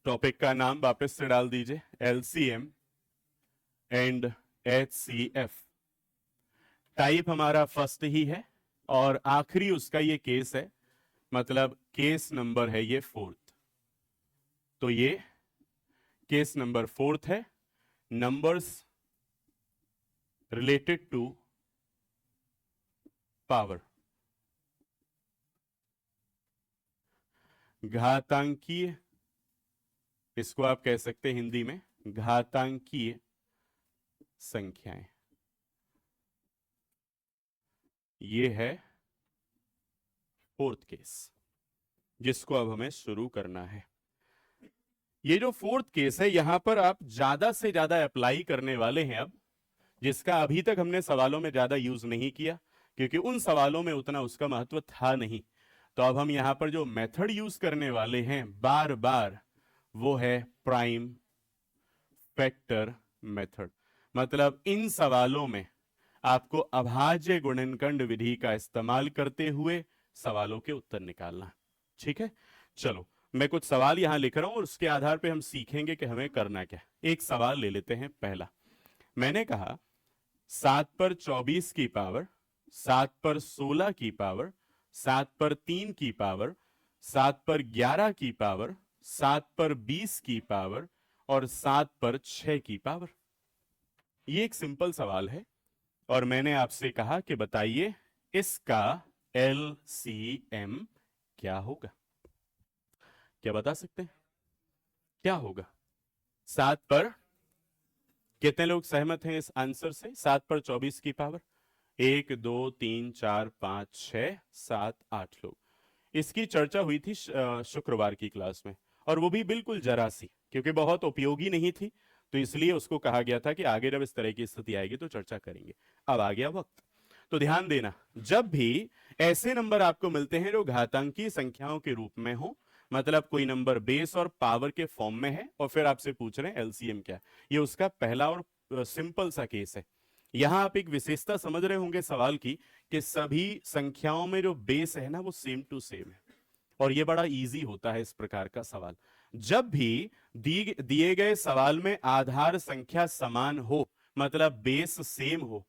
Topic का नाम वापस से डाल दीजिए, एलसीएम एंड एचसीएफ। टाइप हमारा फर्स्ट ही है और आखिरी उसका ये केस है, मतलब केस नंबर है ये फोर्थ। तो ये केस नंबर फोर्थ है, नंबर्स रिलेटेड टू पावर, घातांकीय, इसको आप कह सकते हैं हिंदी में घातांकीय संख्याएं। ये है फोर्थ केस जिसको अब हमें शुरू करना है। ये जो फोर्थ केस है यहां पर आप ज्यादा से ज्यादा अप्लाई करने वाले हैं अब, जिसका अभी तक हमने सवालों में ज्यादा यूज नहीं किया क्योंकि उन सवालों में उतना उसका महत्व था नहीं। तो अब हम यहां पर जो मेथड यूज करने वाले हैं बार बार वो है प्राइम फैक्टर मेथड। मतलब इन सवालों में आपको अभाज्य गुणनखंड विधि का इस्तेमाल करते हुए सवालों के उत्तर निकालना। ठीक है, चलो मैं कुछ सवाल यहां लिख रहा हूं और उसके आधार पे हम सीखेंगे कि हमें करना क्या। एक सवाल ले लेते हैं पहला। मैंने कहा 7 पर 24 की पावर, 7 पर 16 की पावर, 7 पर 3 की पावर, 7 पर 11 की पावर, 7 पर 20 की पावर और 7 पर 6 की पावर। ये एक सिंपल सवाल है और मैंने आपसे कहा कि बताइए इसका एलसीएम क्या होगा। क्या बता सकते हैं क्या होगा? 7 पर, कितने लोग सहमत हैं इस आंसर से? 7 पर 24 की पावर, 1 2 3 4 5 6 7 8 लोग। इसकी चर्चा हुई थी शुक्रवार की क्लास में, और वो भी बिल्कुल जरा सी, क्योंकि बहुत उपयोगी नहीं थी, तो इसलिए उसको कहा गया था कि आगे जब इस तरह की स्थिति आएगी तो चर्चा करेंगे। अब आ गया वक्त, तो ध्यान देना, जब भी ऐसे नंबर आपको मिलते हैं जो घातांकीय संख्याओं के रूप में हो, मतलब कोई नंबर बेस और पावर के फॉर्म में है और फिर आपसे पूछ रहे हैं एलसीएम क्या, ये उसका पहला और सिंपल सा केस है। यहां आप एक विशेषता समझ रहे होंगे सवाल की कि सभी संख्याओं में जो बेस है ना वो सेम टू सेम है, और ये बड़ा इजी होता है इस प्रकार का सवाल। जब भी दिए गए सवाल में आधार संख्या समान हो, मतलब बेस सेम हो,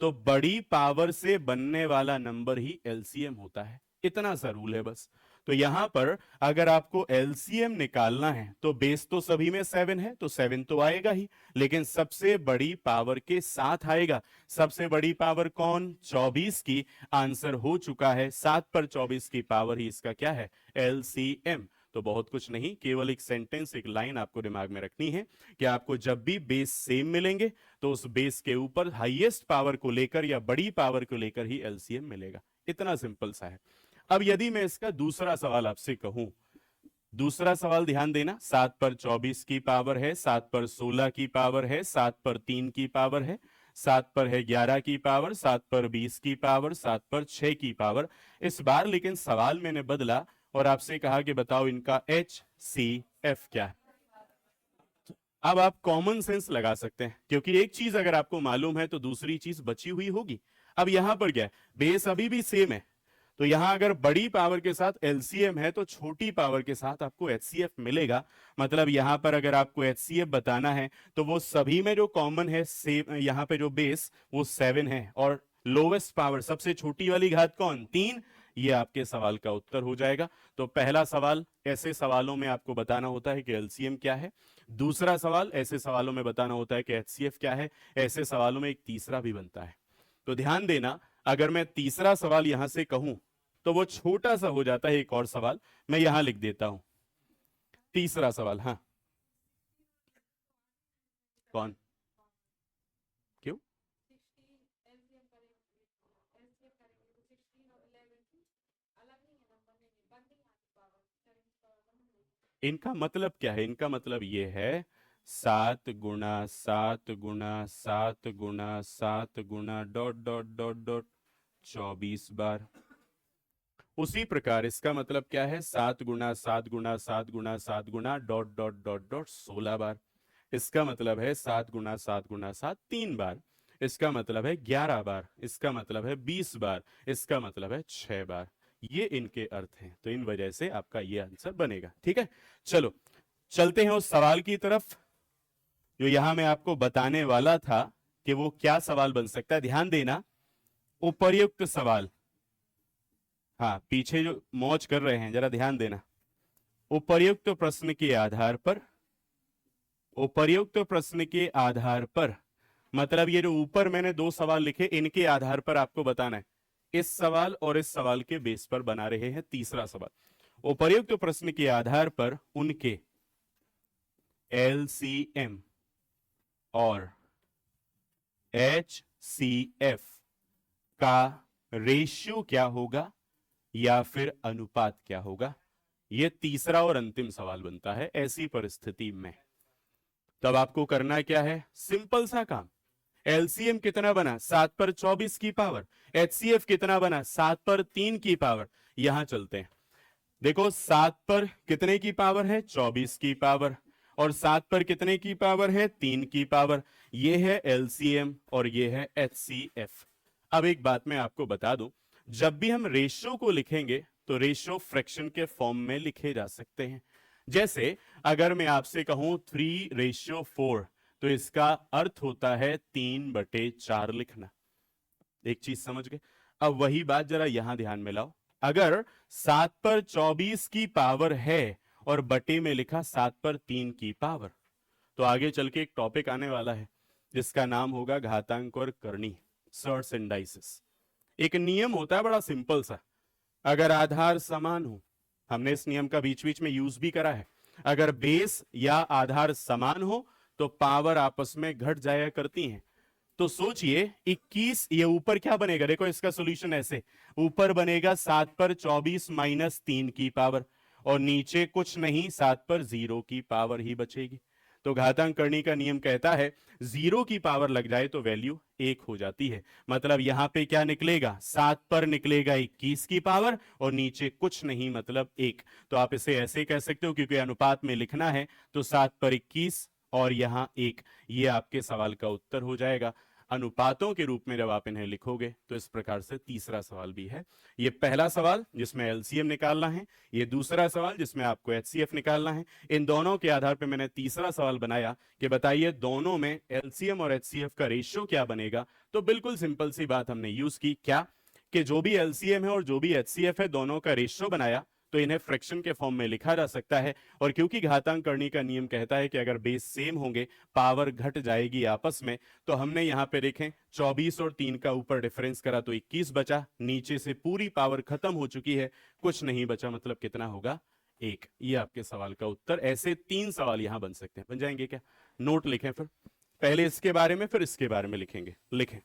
तो बड़ी पावर से बनने वाला नंबर ही एलसीएम होता है। इतना सा रूल है बस। तो यहां पर अगर आपको एलसीएम निकालना है तो बेस तो सभी में 7 है, तो 7 तो आएगा ही, लेकिन सबसे बड़ी पावर के साथ आएगा। सबसे बड़ी पावर कौन? 24 की। आंसर हो चुका है 7 पर 24 की पावर ही इसका क्या है? एलसीएम। तो बहुत कुछ नहीं, केवल एक सेंटेंस, एक लाइन आपको दिमाग में रखनी है कि आपको जब भी बेस सेम मिलेंगे तो उस बेस के ऊपर हाईएस्ट पावर को लेकर या बड़ी पावर को लेकर ही एलसीएम मिलेगा। इतना सिंपल सा है। अब यदि मैं इसका दूसरा सवाल आपसे कहूं, दूसरा सवाल ध्यान देना, 7 पर 24 की पावर है, 7 पर 16 की पावर है, 7 पर 3 की पावर है, 7 पर है 11 की पावर, 7 पर 20 की पावर, 7 पर 6 की पावर। इस बार लेकिन सवाल मैंने बदला और आपसे कहा कि बताओ इनका एच सी एफ क्या है। अब आप कॉमन सेंस लगा सकते हैं, क्योंकि एक चीज अगर आपको मालूम है तो दूसरी चीज बची हुई होगी। अब यहां पर क्या है, बेस अभी भी सेम है, तो यहां अगर बड़ी पावर के साथ एलसीएम है तो छोटी पावर के साथ आपको एचसीएफ मिलेगा। मतलब यहां पर अगर आपको एचसीएफ बताना है तो वो सभी में जो कॉमन है सेम, यहां पे जो बेस वो 7 है, और लोवेस्ट पावर सबसे छोटी वाली घात कौन? 3। ये आपके सवाल का उत्तर हो जाएगा। तो पहला सवाल, ऐसे सवालों में आपको बताना होता है कि एलसीएम क्या है। दूसरा सवाल, ऐसे सवालों में बताना होता है कि एचसीएफ क्या है। ऐसे सवालों में एक तीसरा भी बनता है। तो ध्यान देना, अगर मैं तीसरा सवाल यहां से कहूं तो वो छोटा सा हो जाता है। एक और सवाल मैं यहां लिख देता हूं, तीसरा सवाल। हाँ, कौन? क्यों? इनका मतलब क्या है? इनका मतलब ये है 7 गुणा 7 गुणा 7 गुणा 7 गुणा डॉट डॉट डॉट डॉट 24 बार। उसी प्रकार इसका मतलब क्या है? 7 गुणा 7 गुणा 7 गुणा 7 गुणा डॉट डॉट डॉट डॉट 16 बार। इसका मतलब है 7 गुणा 7 गुणा 7 3 बार। इसका मतलब है 11 बार। इसका मतलब है 20 बार। इसका मतलब है 6 बार। ये इनके अर्थ हैं, तो इन वजह से आपका ये आंसर बनेगा। ठीक है, चलो चलते हैं उस सवाल की तरफ जो यहां मैं आपको बताने वाला था कि वो क्या सवाल बन सकता है। ध्यान देना, उपर्युक्त सवाल, हाँ पीछे जो मौज कर रहे हैं जरा ध्यान देना। उपर्युक्त प्रश्न के आधार पर, उपर्युक्त प्रश्न के आधार पर मतलब ये जो ऊपर मैंने दो सवाल लिखे इनके आधार पर आपको बताना है। इस सवाल और इस सवाल के बेस पर बना रहे हैं तीसरा सवाल। उपर्युक्त प्रश्न के आधार पर उनके एलसीएम और एचसीएफ का रेशियो क्या होगा या फिर अनुपात क्या होगा, यह तीसरा और अंतिम सवाल बनता है। ऐसी परिस्थिति में तब आपको करना क्या है, सिंपल सा काम। एलसीएम कितना बना, 7 पर 24 की पावर। एचसीएफ कितना बना, 7 पर 3 की पावर। यहां चलते हैं, देखो 7 पर कितने की पावर है, 24 की पावर, और 7 पर कितने की पावर है, 3 की पावर। ये है एलसीएम और ये है एचसीएफ। अब एक बात मैं आपको बता दूं, जब भी हम रेशियो को लिखेंगे तो रेशियो फ्रैक्शन के फॉर्म में लिखे जा सकते हैं। जैसे अगर मैं आपसे कहूं 3:4 तो इसका अर्थ होता है 3/4 लिखना। एक चीज समझ गए। अब वही बात जरा यहां ध्यान में लाओ, अगर 7 पर 24 की पावर है और बटे में लिखा 7 पर 3 की पावर, तो आगे चल के एक टॉपिक आने वाला है जिसका नाम होगा घातांक और करनी, सर्ट्स एंड डाइसेस। एक नियम होता है बड़ा सिंपल सा, अगर आधार समान हो, हमने इस नियम का बीच बीच में यूज भी करा है, अगर बेस या आधार समान हो तो पावर आपस में घट जाया करती हैं। तो सोचिए 21, ये ऊपर क्या बनेगा, देखो इसका सॉल्यूशन ऐसे, ऊपर बनेगा 7 पर 24 माइनस 3 की पावर, और नीचे कुछ नहीं 7 पर 0 की पावर ही बचेगी। तो घातांक करनी का नियम कहता है 0 की पावर लग जाए तो वैल्यू 1 हो जाती है। मतलब यहां पे क्या निकलेगा, 7 पर निकलेगा 21 की पावर और नीचे कुछ नहीं मतलब 1। तो आप इसे ऐसे कह सकते हो, क्योंकि अनुपात में लिखना है तो 7 पर 21 और यहां 1, ये आपके सवाल का उत्तर हो जाएगा। अनुपातों के रूप में जब आप इन्हें लिखोगे तो इस प्रकार से तीसरा सवाल भी है। ये पहला सवाल जिसमें एलसीएम निकालना है, ये दूसरा सवाल जिसमें आपको एचसीएफ निकालना है। इन दोनों के आधार पर मैंने तीसरा सवाल बनाया कि बताइए दोनों में एलसीएम और एचसीएफ का रेशियो क्या बनेगा। तो बिल्कुल सिंपल सी बात हमने यूज की, क्या कि जो भी एलसीएम है और जो भी एचसीएफ है दोनों का रेशियो बनाया तो इन्हें फ्रैक्शन के फॉर्म में लिखा जा सकता है। और क्योंकि घातांक करनी का नियम कहता है कि अगर बेस सेम होंगे पावर घट जाएगी आपस में, तो हमने यहां पे देखें 24 और 3 का ऊपर डिफरेंस करा तो 21 बचा, नीचे से पूरी पावर खत्म हो चुकी है, कुछ नहीं बचा, मतलब कितना होगा, 1। ये आपके सवाल का उत्तर। ऐसे 3 सवाल यहां बन सकते हैं, बन जाएंगे क्या, नोट लिखें फिर, पहले इसके बारे में फिर इसके बारे में लिखेंगे, लिखें।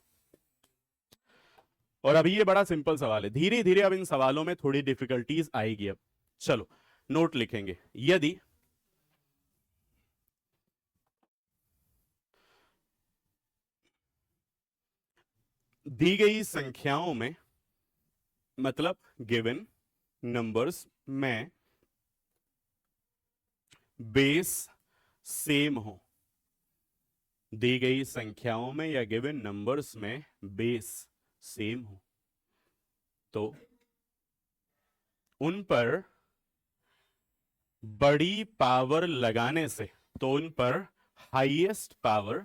और अभी ये बड़ा सिंपल सवाल है, धीरे धीरे अब इन सवालों में थोड़ी डिफिकल्टीज आएगी। अब चलो नोट लिखेंगे, यदि दी गई संख्याओं में, मतलब गिवन नंबर्स में बेस सेम हो, दी गई संख्याओं में या गिवन नंबर्स में बेस सेम हो, तो उन पर बड़ी पावर लगाने से, तो उन पर हाईएस्ट पावर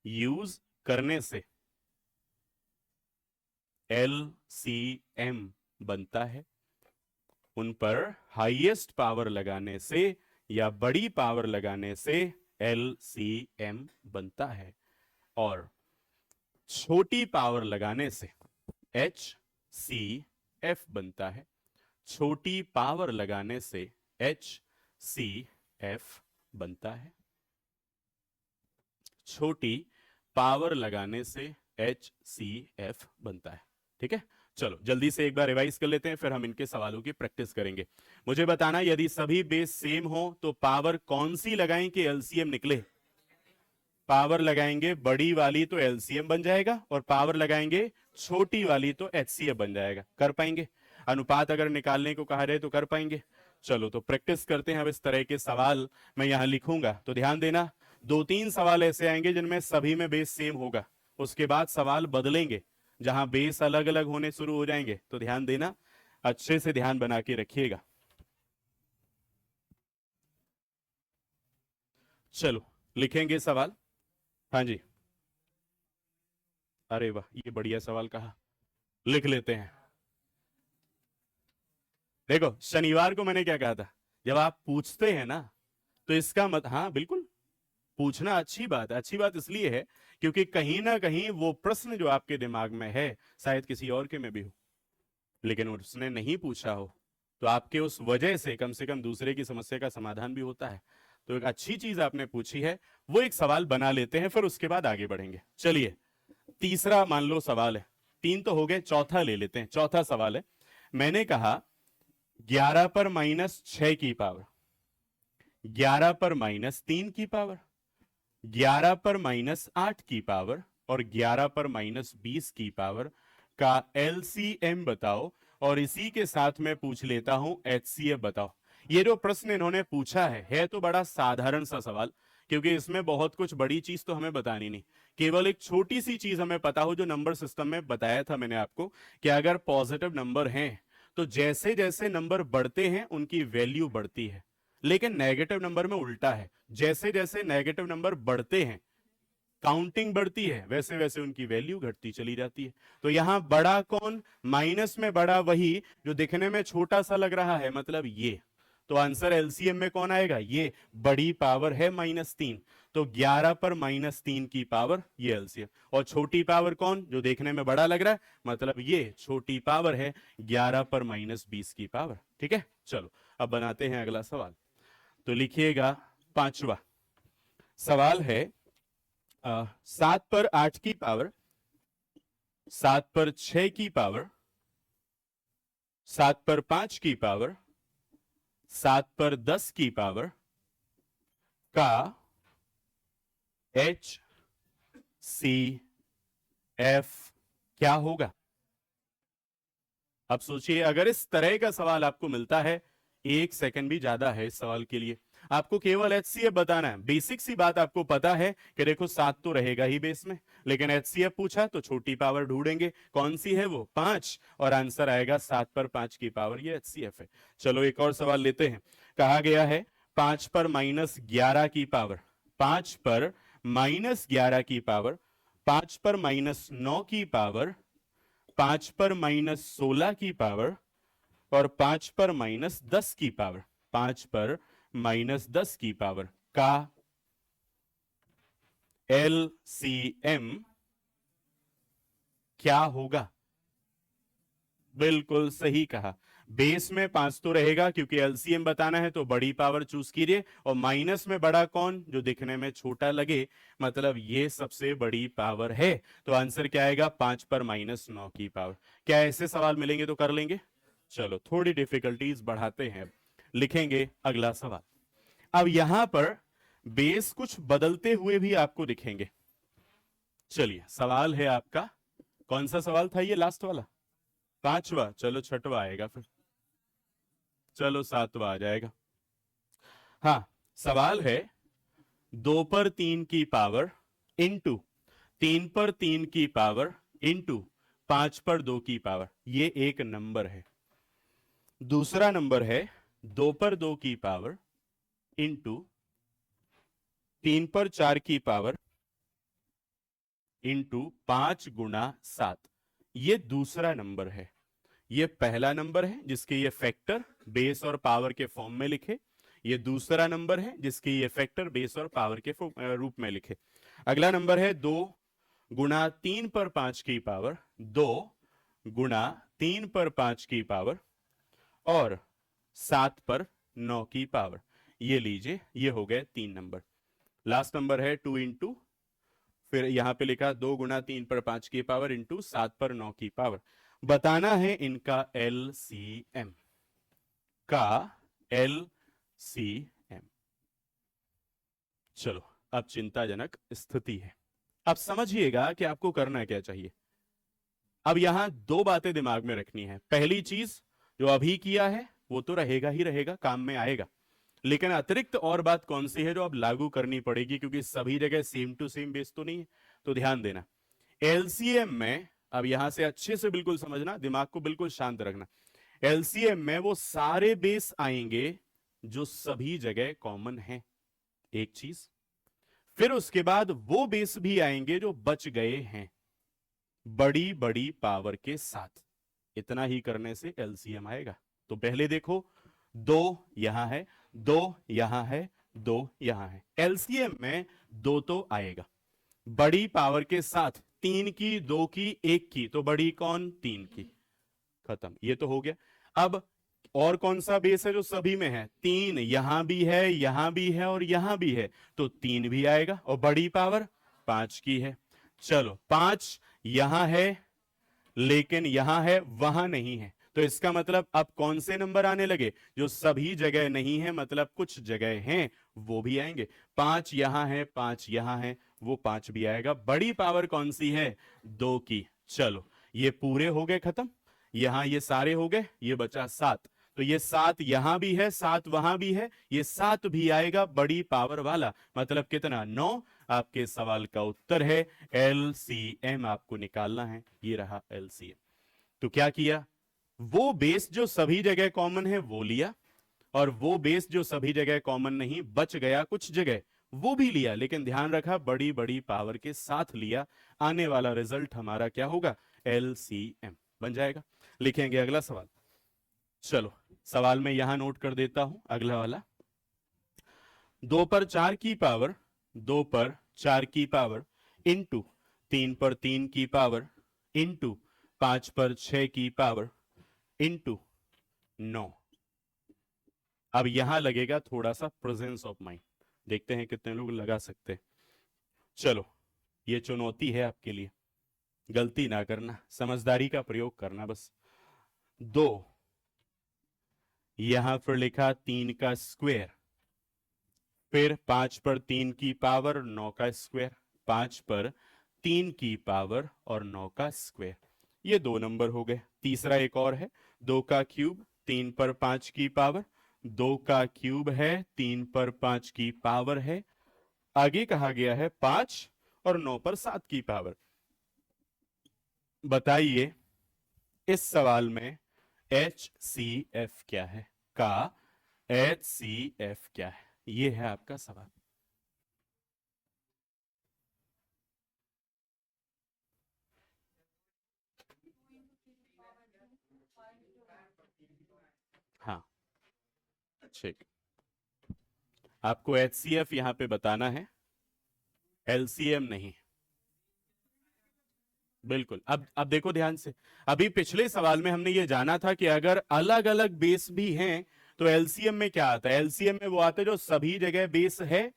यूज करने से एलसीएम बनता है। उन पर हाईएस्ट पावर लगाने से या बड़ी पावर लगाने से एलसीएम बनता है, और छोटी पावर लगाने से एचसीएफ बनता है। छोटी पावर लगाने से एचसीएफ बनता है, छोटी पावर लगाने से एचसीएफ बनता है। ठीक है, चलो जल्दी से एक बार रिवाइज कर लेते हैं, फिर हम इनके सवालों की प्रैक्टिस करेंगे। मुझे बताना, यदि सभी बेस सेम हो तो पावर कौन सी लगाएं कि एलसीएम निकले, पावर लगाएंगे बड़ी वाली तो एलसीएम बन जाएगा, और पावर लगाएंगे छोटी वाली तो एचसीएफ बन जाएगा। कर पाएंगे, अनुपात अगर निकालने को कहा जाए तो कर पाएंगे। चलो तो प्रैक्टिस करते हैं। अब इस तरह के सवाल मैं यहां लिखूंगा तो ध्यान देना, 2-3 सवाल ऐसे आएंगे जिनमें सभी में बेस सेम होगा, उसके बाद सवाल बदलेंगे जहां बेस अलग अलग होने शुरू हो जाएंगे। तो ध्यान देना, अच्छे से ध्यान बना के रखिएगा। चलो लिखेंगे सवाल। हाँ जी, अरे वाह, ये बढ़िया सवाल कहा, लिख लेते हैं। देखो शनिवार को मैंने क्या कहा था, जब आप पूछते हैं ना तो इसका मत, हाँ बिल्कुल, पूछना अच्छी बात है। अच्छी बात इसलिए है क्योंकि कहीं ना कहीं वो प्रश्न जो आपके दिमाग में है शायद किसी और के में भी हो, लेकिन उसने नहीं पूछा हो, तो आपके उस वजह से कम दूसरे की समस्या का समाधान भी होता है। तो एक अच्छी चीज आपने पूछी है, वो एक सवाल बना लेते हैं, फिर उसके बाद आगे बढ़ेंगे। चलिए तीसरा मान लो सवाल है, तीन तो हो गए, चौथा ले लेते हैं। चौथा सवाल है, मैंने कहा 11 पर माइनस 6 की पावर, 11 पर माइनस 3 की पावर, 11 पर माइनस 8 की पावर और 11 पर माइनस 20 की पावर का एलसीएम बताओ, और इसी के साथ मैं पूछ लेता हूं एचसीएफ बताओ। ये जो प्रश्न इन्होंने पूछा है तो बड़ा साधारण सा सवाल, क्योंकि इसमें बहुत कुछ बड़ी चीज तो हमें बतानी नहीं, केवल एक छोटी सी चीज हमें पता हो, जो नंबर सिस्टम में बताया था मैंने आपको, कि अगर पॉजिटिव नंबर हैं तो जैसे जैसे नंबर बढ़ते हैं उनकी वैल्यू बढ़ती है, लेकिन नेगेटिव नंबर में उल्टा है, जैसे जैसे नेगेटिव नंबर बढ़ते हैं काउंटिंग बढ़ती है, वैसे वैसे उनकी वैल्यू घटती चली जाती है। तो यहां बड़ा कौन, माइनस में बड़ा वही जो दिखने में छोटा सा लग रहा है, मतलब ये। तो आंसर एलसीएम में कौन आएगा, ये बड़ी पावर है -3, तो 11 पर -3 की पावर ये एलसीएम, और छोटी पावर कौन, जो देखने में बड़ा लग रहा है, मतलब ये छोटी पावर है 11 पर -20 की पावर। ठीक है, चलो अब बनाते हैं अगला सवाल। तो लिखिएगा पांचवा सवाल है, 7 पर 8 की पावर, 7 पर 6 की पावर, 7 पर 5 की पावर, 7 पर 10 की पावर का एच सी एफ क्या होगा। अब सोचिए, अगर इस तरह का सवाल आपको मिलता है, 1 सेकंड भी ज्यादा है इस सवाल के लिए, आपको केवल एचसीएफ बताना है। बेसिक सी बात आपको पता है कि देखो 7 तो रहेगा ही बेस में, लेकिन एचसीएफ पूछा तो छोटी पावर ढूंढेंगे, कौन सी है वो, 5, और आंसर आएगा 7 पर 5 की पावर, ये एचसीएफ है। चलो एक और सवाल लेते हैं। कहा गया है 5 पर -11 की पावर, 5 पर -11 की पावर, 5 पर -9 की पावर, 5 पर -16 की पावर और 5 पर -10 की पावर, 5 पर -10 की पावर का एलसीएम क्या होगा। बिल्कुल सही कहा, बेस में 5 तो रहेगा, क्योंकि एलसीएम बताना है तो बड़ी पावर चूज कीजिए, और माइनस में बड़ा कौन, जो दिखने में छोटा लगे, मतलब ये सबसे बड़ी पावर है। तो आंसर क्या आएगा, 5 पर -9 की पावर। क्या ऐसे सवाल मिलेंगे तो कर लेंगे। चलो थोड़ी डिफिकल्टीज बढ़ाते हैं, लिखेंगे अगला सवाल। अब यहां पर बेस कुछ बदलते हुए भी आपको दिखेंगे। चलिए सवाल है आपका, कौन सा सवाल था ये, लास्ट वाला, पांचवा, चलो छठवा आएगा फिर, चलो सातवां आ जाएगा। हाँ, सवाल है 2 पर 3 की पावर इंटू 3 पर 3 की पावर इंटू 5 पर 2 की पावर, ये एक नंबर है। दूसरा नंबर है 2 पर 2 की पावर इंटू 3 पर 4 की पावर इंटू 5 गुणा 7, ये दूसरा नंबर है। ये पहला नंबर है जिसके ये फैक्टर बेस और पावर के फॉर्म में लिखे, ये दूसरा नंबर है जिसके ये फैक्टर बेस और पावर के रूप में लिखे। अगला नंबर है 2 गुणा 3 पर 5 की पावर, 2 गुणा 3 पर 5 की पावर और 7 पर 9 की पावर। ये लीजिए, ये हो गए 3 नंबर। लास्ट नंबर है 2 इंटू, फिर यहां पे लिखा 2 गुणा 3 पर 5 की पावर इंटू 7 पर 9 की पावर। बताना है इनका एलसीएम, का एलसीएम। चलो अब चिंताजनक स्थिति है, अब समझिएगा कि आपको करना क्या चाहिए। अब यहां दो बातें दिमाग में रखनी है। पहली चीज, जो अभी किया है वो तो रहेगा ही रहेगा, काम में आएगा, लेकिन अतिरिक्त और बात कौन सी है जो अब लागू करनी पड़ेगी, क्योंकि सभी जगह सेम टू सेम बेस तो नहीं है। तो ध्यान देना, एलसीएम में, अब यहां से अच्छे से बिल्कुल समझना, दिमाग को बिल्कुल शांत रखना, एलसीएम में वो सारे बेस आएंगे जो सभी जगह कॉमन है। एक चीज, फिर उसके बाद वो बेस भी आएंगे जो बच गए हैं बड़ी बड़ी पावर के साथ। इतना ही करने से एलसीएम आएगा। तो पहले देखो, 2 यहां है, 2 यहां है, 2 यहां है, एलसीएम में 2 तो आएगा बड़ी पावर के साथ। 3 की, 2 की, 1 की, तो बड़ी कौन? 3 की। खत्म, ये तो हो गया। अब और कौन सा बेस है जो सभी में है? 3 यहां भी है, यहां भी है और यहां भी है, तो 3 भी आएगा। और बड़ी पावर 5 की है। चलो, 5 यहां है लेकिन यहां है, वहां नहीं है, तो इसका मतलब अब कौन से नंबर आने लगे? जो सभी जगह नहीं है, मतलब कुछ जगह हैं, वो भी आएंगे। 5 यहां है, 5 यहां है, वो 5 भी आएगा। बड़ी पावर कौन सी है? 2 की। चलो, ये पूरे हो गए खत्म। यहां ये सारे हो गए, ये बचा 7। तो ये 7 यहां भी है, 7 वहां भी है, ये 7 भी आएगा बड़ी पावर वाला। मतलब कितना? 9। आपके सवाल का उत्तर है एलसीएम आपको निकालना है। ये रहा एलसीएम। तो क्या किया? वो बेस जो सभी जगह कॉमन है वो लिया, और वो बेस जो सभी जगह कॉमन नहीं, बच गया कुछ जगह, वो भी लिया, लेकिन ध्यान रखा बड़ी बड़ी पावर के साथ लिया। आने वाला रिजल्ट हमारा क्या होगा? एलसीएम बन जाएगा। लिखेंगे अगला सवाल। चलो, सवाल में यहां नोट कर देता हूं अगला वाला। 2 पर 4 की पावर, 2 पर 4 की पावर इंटू 3 पर 3 की पावर इंटू 5 पर 6 की पावर इंटू 9। अब यहां लगेगा थोड़ा सा प्रेजेंस ऑफ माइंड, देखते हैं कितने लोग लगा सकते हैं। चलो, ये चुनौती है आपके लिए, गलती ना करना, समझदारी का प्रयोग करना बस। 2 यहां पर लिखा 3 का स्क्वायर, फिर 5 पर 3 की पावर 9 का स्क्वायर, 5 पर 3 की पावर और 9 का स्क्वायर। ये 2 नंबर हो गए। तीसरा एक और है, 2 का क्यूब, 3 पर 5 की पावर, 2 का क्यूब है, 3 पर 5 की पावर है। आगे कहा गया है 5 और 9 पर 7 की पावर। बताइए इस सवाल में HCF क्या है? का HCF क्या है? ये है आपका सवाल। हाँ, ठीक। आपको HCF यहां पे बताना है, LCM नहीं। बिल्कुल। अब देखो ध्यान से, अभी पिछले सवाल में हमने ये जाना था कि अगर अलग अलग बेस भी हैं तो एलसीएम में क्या आता है? एलसीएम में वो आता है जो सभी जगह बेस है,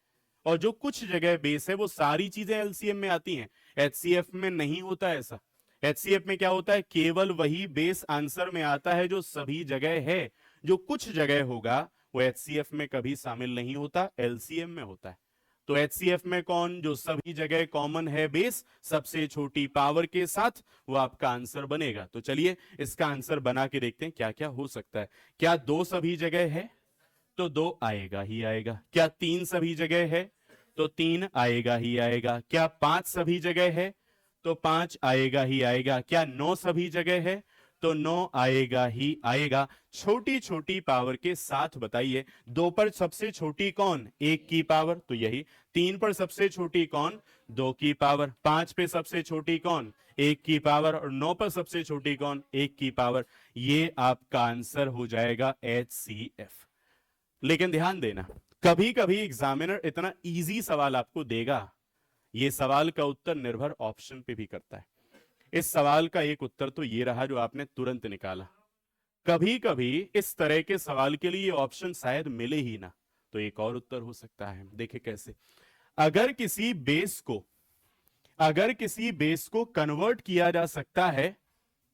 और जो कुछ जगह बेस है वो सारी चीजें एलसीएम में आती हैं। एचसीएफ में नहीं होता ऐसा। एचसीएफ में क्या होता है? केवल वही बेस आंसर में आता है जो सभी जगह है, जो कुछ जगह होगा वो एचसीएफ में कभी शामिल नहीं होता, एलसीएम में होता है। तो एचसीएफ में कौन? जो सभी जगह कॉमन है बेस सबसे छोटी पावर के साथ, वो आपका आंसर बनेगा। तो चलिए इसका आंसर बना के देखते हैं क्या क्या हो सकता है। क्या 2 सभी जगह है? तो 2 आएगा ही आएगा। क्या 3 सभी जगह है? तो 3 आएगा ही आएगा। क्या 5 सभी जगह है? तो 5 आएगा ही आएगा। क्या 9 सभी जगह है? तो 9 आएगा ही आएगा। छोटी छोटी पावर के साथ बताइए, 2 पर सबसे छोटी कौन? 1 की पावर, तो यही। 3 पर सबसे छोटी कौन? 2 की पावर। 5 पे सबसे छोटी कौन? 1 की पावर। और 9 पर सबसे छोटी कौन? 1 की पावर। ये आपका आंसर हो जाएगा HCF। लेकिन ध्यान देना, कभी कभी एग्जामिनर इतना इजी सवाल आपको देगा, ये सवाल का उत्तर निर्भर ऑप्शन पे भी करता है। इस सवाल का एक उत्तर तो ये रहा जो आपने तुरंत निकाला। कभी कभी इस तरह के सवाल के लिए ऑप्शन शायद मिले ही ना, तो एक और उत्तर हो सकता है। देखिए कैसे। अगर किसी बेस को कन्वर्ट किया जा सकता है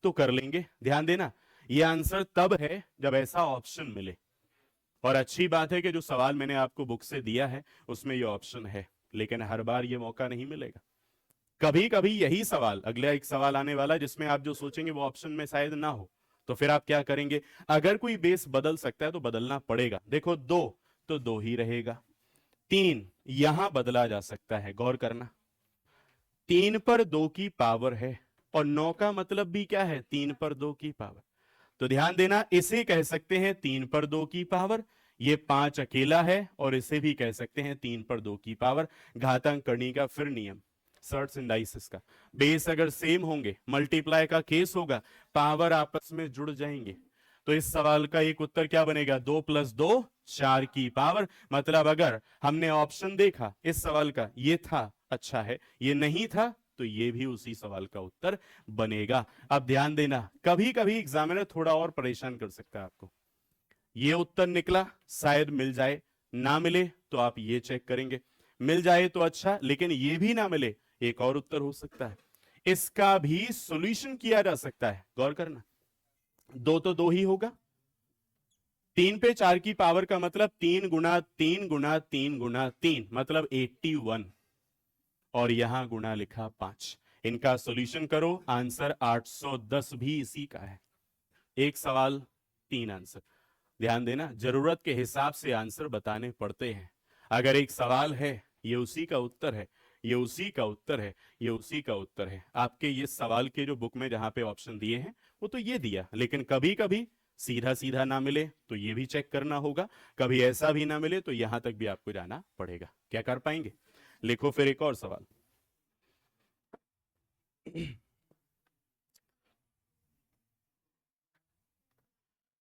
तो कर लेंगे। ध्यान देना, यह आंसर तब है जब ऐसा ऑप्शन मिले। और अच्छी बात है कि जो सवाल मैंने आपको बुक से दिया है उसमें ये ऑप्शन है, लेकिन हर बार ये मौका नहीं मिलेगा। कभी कभी यही सवाल, अगला एक सवाल आने वाला जिसमें आप जो सोचेंगे वो ऑप्शन में शायद ना हो, तो फिर आप क्या करेंगे? अगर कोई बेस बदल सकता है तो बदलना पड़ेगा। देखो 2 तो 2 ही रहेगा। 3 यहां बदला जा सकता है, गौर करना। 3 पर 2 की पावर है, और 9 का मतलब भी क्या है? 3 पर 2 की पावर। तो ध्यान देना, इसे कह सकते हैं 3 पर 2 की पावर, ये 5 अकेला है और इसे भी कह सकते हैं 3 पर 2 की पावर। घातांक करने का फिर नियम सर्ट्स एंड डाइसेस का, बेस अगर सेम होंगे मल्टीप्लाई का केस होगा, पावर आपस में जुड़ जाएंगे। तो इस सवाल का एक उत्तर क्या बनेगा, 2 + 2 4 की पावर। मतलब अगर हमने ऑप्शन देखा इस सवाल का, ये था अच्छा है, ये नहीं था तो ये भी उसी सवाल का उत्तर बनेगा। अब ध्यान देना, कभी कभी एग्जामिनर थोड़ा और परेशान कर सकता है आपको। ये उत्तर निकला, शायद मिल जाए, ना मिले तो आप ये चेक करेंगे, मिल जाए तो अच्छा, लेकिन ये भी ना मिले, एक और उत्तर हो सकता है, इसका भी सॉल्यूशन किया जा सकता है। गौर करना, 2 तो 2 ही होगा, 3 पे 4 की पावर का मतलब 3 गुना 3 गुना 3 गुना 3 मतलब 81, और यहां गुना लिखा 5। इनका सॉल्यूशन करो, आंसर 810 भी इसी का है। एक सवाल 3 आंसर। ध्यान देना, जरूरत के हिसाब से आंसर बताने पड़ते हैं। अगर एक सवाल है, ये उसी का उत्तर है, ये उसी का उत्तर है, ये उसी का उत्तर है। आपके ये सवाल के जो बुक में जहां पे ऑप्शन दिए हैं वो तो ये दिया, लेकिन कभी कभी सीधा सीधा ना मिले तो ये भी चेक करना होगा, कभी ऐसा भी ना मिले तो यहां तक भी आपको जाना पड़ेगा। क्या कर पाएंगे? लिखो फिर एक और सवाल।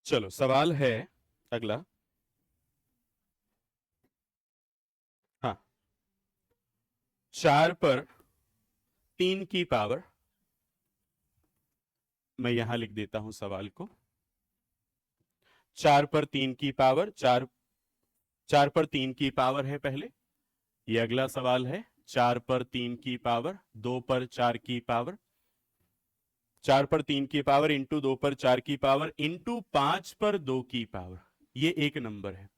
चलो सवाल है अगला। हाँ, 4 पर 3 की पावर, मैं यहां लिख देता हूं सवाल को, 4 पर 3 की पावर, 4 पर 3 की पावर है पहले। ये अगला सवाल है, 4 पर 3 की पावर, 2 पर 4 की पावर, 4 पर 3 की पावर इंटू 2 पर 4 की पावर इंटू 5 पर 2 की पावर। ये एक नंबर है।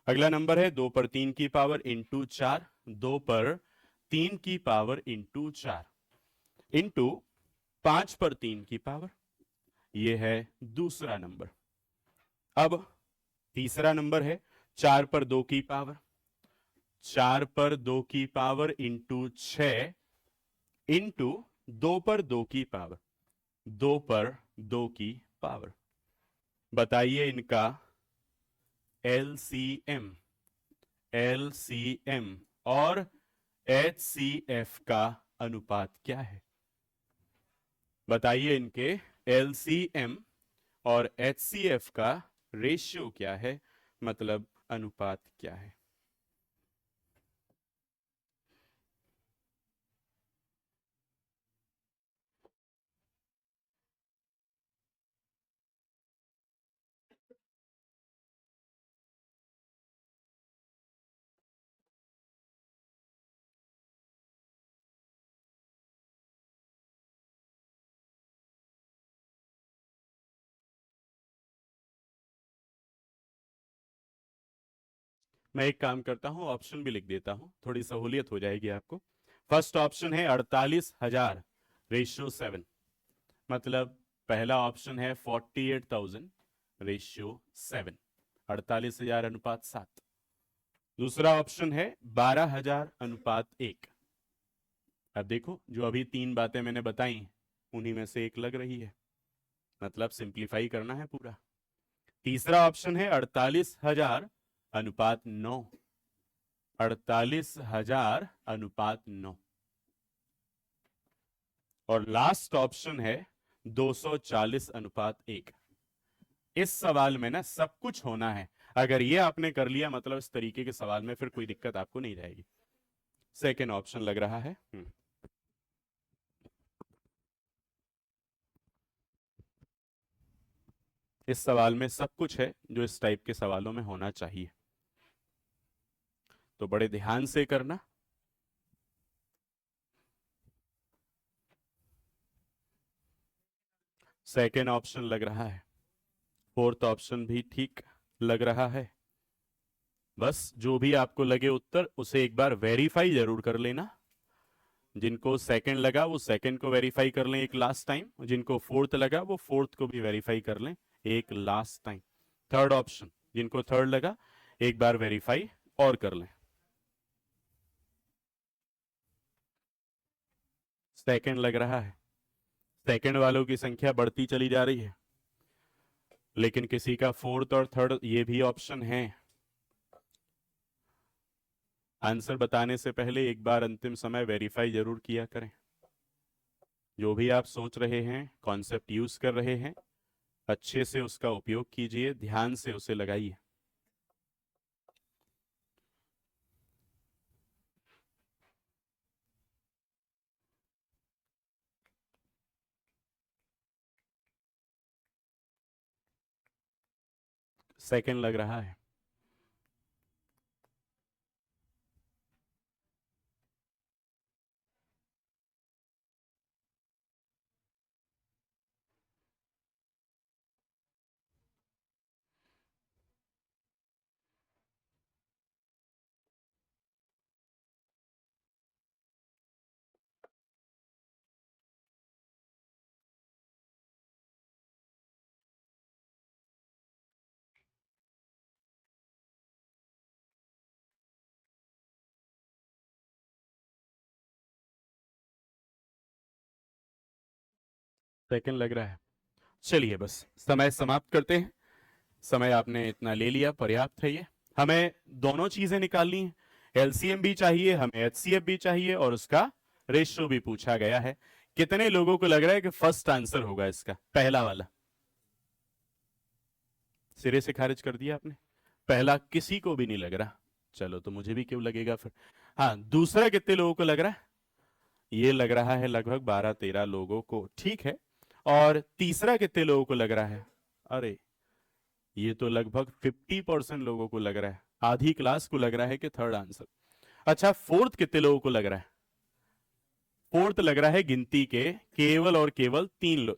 अगला नंबर है 2 पर 3 की पावर इंटू 4, 2 पर 3 की पावर इंटू 4 इंटू 5 पर 3 की पावर। ये है दूसरा नंबर। अब तीसरा नंबर है 4 पर 2 की पावर, 4 पर 2 की पावर इंटू 6 इंटू 2 पर 2 की पावर, 2 पर 2 की पावर। बताइए इनका एलसीएम, एलसीएम और एचसीएफ का अनुपात क्या है? बताइए इनके एलसीएम और एचसीएफ का रेशियो क्या है, मतलब अनुपात क्या है? मैं एक काम करता हूं, ऑप्शन भी लिख देता हूं, थोड़ी सहूलियत हो जाएगी आपको। फर्स्ट ऑप्शन है 48,000 रेशियो 7, मतलब पहला ऑप्शन है 48,000 रेशियो 7, 48,000 अनुपात 7। दूसरा ऑप्शन है 12,000 अनुपात 1। अब देखो, जो अभी 3 बातें मैंने बताई उन्हीं में से एक लग रही है, मतलब सिंप्लीफाई करना है पूरा। तीसरा ऑप्शन है 48,000 अनुपात 9, 48,000 अनुपात 9। और लास्ट ऑप्शन है 240 अनुपात 1। इस सवाल में ना सब कुछ होना है, अगर ये आपने कर लिया मतलब इस तरीके के सवाल में फिर कोई दिक्कत आपको नहीं रहेगी। सेकेंड ऑप्शन लग रहा है। इस सवाल में सब कुछ है जो इस टाइप के सवालों में होना चाहिए, तो बड़े ध्यान से करना। सेकेंड ऑप्शन लग रहा है, फोर्थ ऑप्शन भी ठीक लग रहा है। बस जो भी आपको लगे उत्तर उसे एक बार वेरीफाई जरूर कर लेना। जिनको सेकंड लगा वो सेकंड को वेरीफाई कर लें एक लास्ट टाइम, जिनको फोर्थ लगा वो फोर्थ को भी वेरीफाई कर लें एक लास्ट टाइम। थर्ड ऑप्शन, जिनको थर्ड लगा एक बार वेरीफाई और कर लें। सेकंड लग रहा है, सेकंड वालों की संख्या बढ़ती चली जा रही है। लेकिन किसी का फोर्थ और थर्ड ये भी ऑप्शन है। आंसर बताने से पहले एक बार अंतिम समय वेरीफाई जरूर किया करें। जो भी आप सोच रहे हैं, कॉन्सेप्ट यूज कर रहे हैं, अच्छे से उसका उपयोग कीजिए, ध्यान से उसे लगाइए। सेकंड लग रहा है। सेकंड लग रहा है। चलिए बस समय समाप्त करते हैं। समय आपने इतना ले लिया, पर्याप्त है ये। हमें दोनों चीजें निकालनी है, एलसीएम भी चाहिए, हमें एचसीएफ भी चाहिए, और उसका रेशियो भी पूछा गया है। कितने लोगों को लग रहा है कि फर्स्ट आंसर होगा इसका, पहला वाला? सिरे से खारिज कर दिया आपने, पहला किसी को भी नहीं लग रहा। चलो तो मुझे भी क्यों लगेगा फिर। हाँ, दूसरा कितने लोगों को लग रहा है? ये लग रहा है लगभग 12-13 लोगों को, ठीक है। और तीसरा कितने लोगों को लग रहा है? अरे ये तो लगभग 50% लोगों को लग रहा है, आधी क्लास को लग रहा है कि थर्ड आंसर। अच्छा, फोर्थ कितने लोगों को लग रहा है? फोर्थ लग रहा है गिनती के केवल और केवल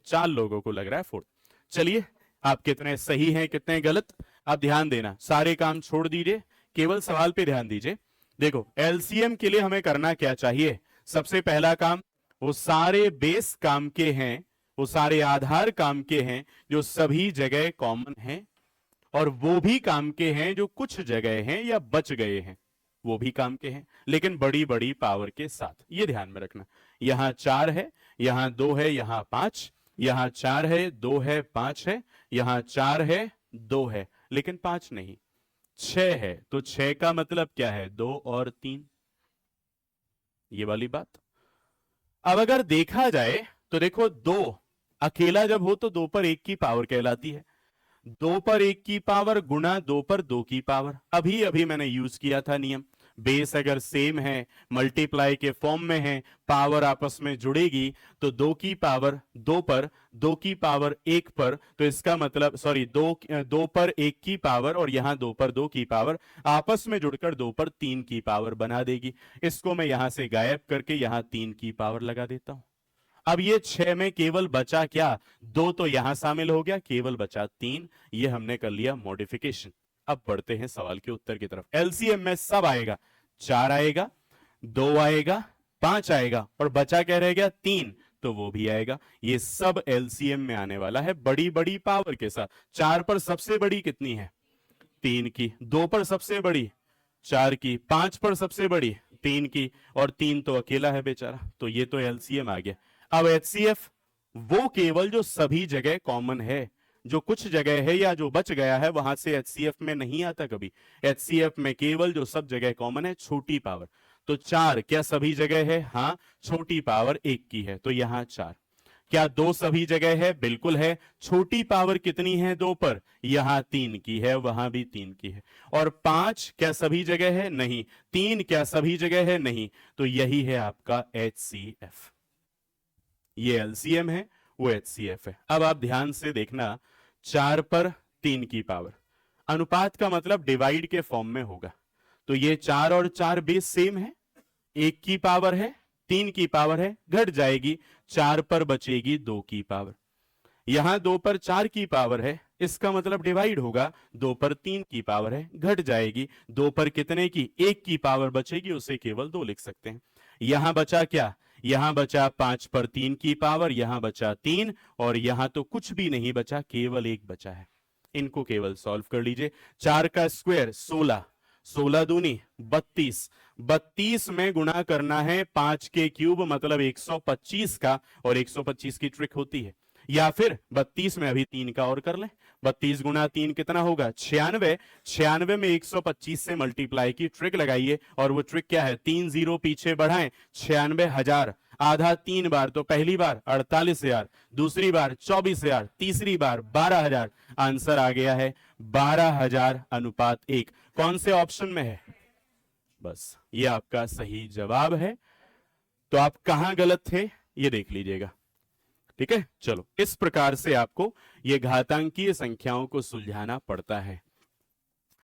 4 लोगों को लग रहा है फोर्थ। चलिए, आप कितने सही हैं कितने गलत, आप ध्यान देना, सारे काम छोड़ दीजिए, केवल सवाल पे ध्यान दीजिए। देखो, एलसीएम के लिए हमें करना क्या चाहिए? सबसे पहला काम, वो सारे बेस काम के हैं, वो सारे आधार काम के हैं जो सभी जगह कॉमन हैं, और वो भी काम के हैं जो कुछ जगह हैं या बच गए हैं, वो भी काम के हैं, लेकिन बड़ी बड़ी पावर के साथ। ये ध्यान में रखना, यहां 4 है, यहां 2 है, यहां 5, यहां 4 है, 2 है, 5 है, यहां 4 है, 2 है, लेकिन 5 नहीं, 6 है। तो 6 का मतलब क्या है? 2 और 3, ये वाली बात। अब अगर देखा जाए तो देखो, 2 अकेला जब हो तो 2 पर 1 की पावर कहलाती है, 2 पर 1 की पावर गुणा 2 पर 2 की पावर। अभी अभी मैंने यूज किया था नियम, बेस अगर सेम है, मल्टीप्लाई के फॉर्म में है, पावर आपस में जुड़ेगी, तो 2 की पावर 2 पर, 2 की पावर 1 पर, तो इसका मतलब सॉरी 2 पर 1 की पावर और यहां 2 पर 2 की पावर आपस में जुड़कर 2 पर 3 की पावर बना देगी। इसको मैं यहां से गायब करके यहां 3 की पावर लगा देता हूं। अब ये 6 में केवल बचा क्या? 2 तो यहां शामिल हो गया, केवल बचा 3, ये हमने कर लिया मॉडिफिकेशन। अब बढ़ते हैं सवाल के उत्तर की तरफ। एलसीएम में सब आएगा, 4 आएगा, 2 आएगा, 5 आएगा, और बचा क्या रह गया? 3, तो वो भी आएगा। ये सब एलसीएम में आने वाला है बड़ी बड़ी पावर के साथ। 4 पर सबसे बड़ी कितनी है? 3 की। 2 पर सबसे बड़ी 4 की। 5 पर सबसे बड़ी 3 की, और 3 तो अकेला है बेचारा, तो ये तो एलसीएम आ गया। अब एचसीएफ, वो केवल जो सभी जगह कॉमन है, जो कुछ जगह है या जो बच गया है वहां से एचसीएफ में नहीं आता कभी। एचसीएफ में केवल जो सब जगह कॉमन है, छोटी पावर। तो 4 क्या सभी जगह है? हाँ, छोटी पावर 1 की है, तो यहां 4। क्या 2 सभी जगह है? बिल्कुल है। छोटी पावर कितनी है 2 पर? यहां 3 की है, वहां भी 3 की है। और 5 क्या सभी जगह है? नहीं। 3 क्या सभी जगह है? नहीं। तो यही है आपका एचसीएफ। ये एलसीएम है, वो एचसीएफ है। अब आप ध्यान से देखना, 4 पर 3 की पावर, अनुपात का मतलब डिवाइड के फॉर्म में होगा। तो ये 4 और 4 बेस सेम है, 1 की पावर है, 3 की पावर है, घट जाएगी, 4 पर बचेगी 2 की पावर। यहां 2 पर 4 की पावर है, इसका मतलब डिवाइड होगा, 2 पर 3 की पावर है, घट जाएगी, 2 पर कितने की? 1 की पावर बचेगी, उसे केवल 2 लिख सकते हैं। यहां बचा क्या? यहां बचा 5 पर 3 की पावर, यहां बचा 3, और यहां तो कुछ भी नहीं बचा, केवल 1 बचा है। इनको केवल सॉल्व कर लीजिए। 4 का स्क्वायर 16, 16 दूनी 32, 32 में गुणा करना है 5 के क्यूब मतलब 125 का, और 125 की ट्रिक होती है, या फिर 32 में अभी 3 का और कर लें। 32 गुना 3 कितना होगा? 96। 96 में 125 से मल्टीप्लाई की ट्रिक लगाइए, और वो ट्रिक क्या है? 3 जीरो पीछे बढ़ाएं, 96,000 आधा 3 बार, तो पहली बार 48,000, दूसरी बार 24,000, तीसरी बार 12,000। आंसर आ गया है 12,000:1। कौन से ऑप्शन में है? बस ये आपका सही जवाब है। तो आप कहां गलत थे ये देख लीजिएगा। ठीक है, चलो इस प्रकार से आपको ये घातांकीय संख्याओं को सुलझाना पड़ता है।